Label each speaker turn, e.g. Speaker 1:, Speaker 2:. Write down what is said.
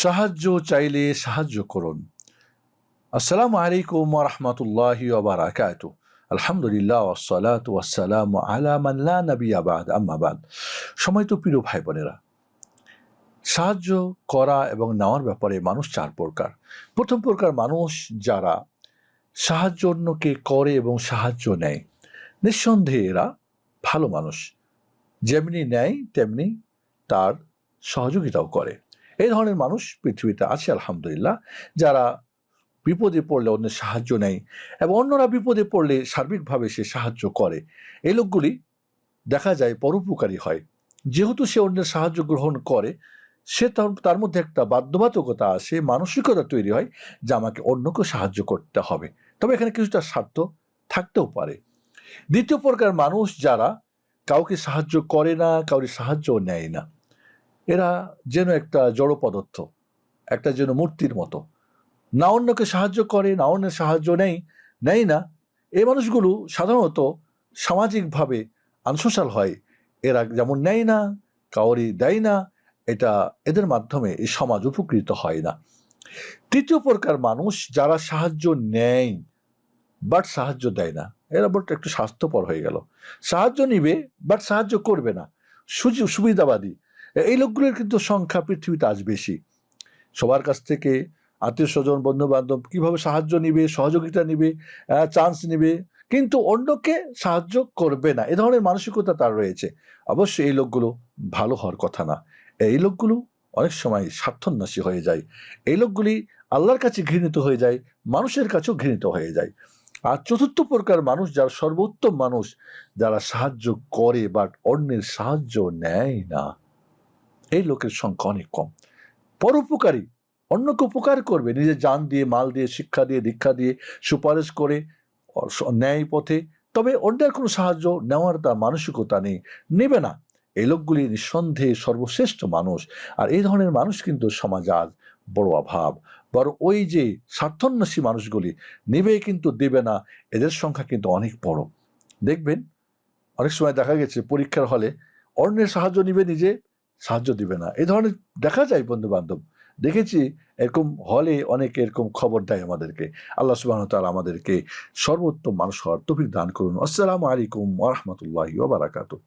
Speaker 1: সাহায্য চাইলে সাহায্য করুন। আসসালামু আলাইকুম ওয়া রাহমাতুল্লাহি ওয়া বারাকাতুহু। আলহামদুলিল্লাহ ওয়াসসালাতু ওয়াসসালামু আলা মান লা নাবিয়্যা বা'দ, আম্মা বা'দ। সম্মানিত প্রিয় ভাই বোনেরা, সাহায্য করা এবং নেওয়ার ব্যাপারে মানুষ চার প্রকার। প্রথম প্রকার মানুষ যারা সাহায্য অন্যকে করে এবং সাহায্য নেয়। নিঃসন্দেহে এরা ভালো মানুষ, যেমনি নেয় তেমনি তার সহযোগিতাও করে। এই ধরনের মানুষ পৃথিবীতে আছে আলহামদুলিল্লাহ, যারা বিপদে পড়লে অন্যের সাহায্য নেয় এবং অন্যরা বিপদে পড়লে সার্বিকভাবে সে সাহায্য করে। এই লোকগুলি দেখা যায় পরোপকারী হয়। যেহেতু সে অন্যের সাহায্য গ্রহণ করে, সে তার মধ্যে একটা বাধ্যবাধকতা আসে, মানসিকতা তৈরি হয় যে আমাকে অন্যকে সাহায্য করতে হবে। তবে এখানে কিছুটা স্বার্থ থাকতেও পারে। দ্বিতীয় প্রকার মানুষ যারা কাউকে সাহায্য করে না, কাউকে সাহায্য নেয় না। এরা যেন একটা জড় পদার্থ, একটা যেন মূর্তির মতো, না অন্যকে সাহায্য করে, না অন্যের সাহায্য নেয় না। এই মানুষগুলো সাধারণত সামাজিকভাবে আনসোশাল হয়। এরা যেমন নেয় না, কাউরি দেয় না, এদের মাধ্যমে এই সমাজ উপকৃত হয় না। তৃতীয় প্রকার মানুষ যারা সাহায্য নেয় বাট সাহায্য দেয় না। এরা বলতে একটু স্বাস্থ্যপর হয়ে গেল। সাহায্য নিবে বাট সাহায্য করবে না, সুবিধাবাদী। এই লোকগুলোর কিন্তু সংখ্যা পৃথিবীতে আজ বেশি। সবার কাছ থেকে আত্মীয় স্বজন, বন্ধু বান্ধব কিভাবে সাহায্য নিবে, সহযোগিতা নিবে, চান্স নিবে, কিন্তু অন্যকে সাহায্য করবে না। এ ধরনের মানসিকতা তার রয়েছে। অবশ্যই এই লোকগুলো ভালো হওয়ার কথা না। এই লোকগুলো অনেক সময় স্বার্থন্বেষী হয়ে যায়। এই লোকগুলি আল্লাহর কাছে ঘৃণিত হয়ে যায়, মানুষের কাছেও ঘৃণিত হয়ে যায়। আর চতুর্থ প্রকার মানুষ যারা সর্বোত্তম মানুষ, যারা সাহায্য করে বাট অন্যের সাহায্য নেয় না। এই লোকের সংখ্যা অনেক কম। পরোপকারী, অন্যকে উপকার করবে, নিজের জান দিয়ে, মাল দিয়ে, শিক্ষা দিয়ে, দীক্ষা দিয়ে, সুপারিশ করে, ন্যায় পথে, তবে অন্যের কোনো সাহায্য নেওয়ার তার মানসিকতা নেবে না। এই লোকগুলি নিঃসন্দেহে সর্বশ্রেষ্ঠ মানুষ। আর এই ধরনের মানুষ কিন্তু সমাজে আজ বড় অভাব। বরং ওই যে স্বার্থন্বেষী মানুষগুলি নেবে কিন্তু দেবে না, এদের সংখ্যা কিন্তু অনেক বড়। দেখবেন অনেক সময় দেখা গেছে পরীক্ষার হলে অন্যের সাহায্য নিবে, নিজে সাহায্য দিবে না। এই ধরনের দেখা যায় বন্ধু বান্ধব, দেখেছি এরকম হলে অনেকে এরকম খবর দেয় আমাদেরকে। আল্লাহ সুবহানাহু ওয়া তাআলা আমাদেরকে সর্বোত্তম মানুষ হওয়ার তৌফিক দান করুন। আসসালামু আলাইকুম ওয়া রাহমাতুল্লাহি ওয়া বারাকাতুহু।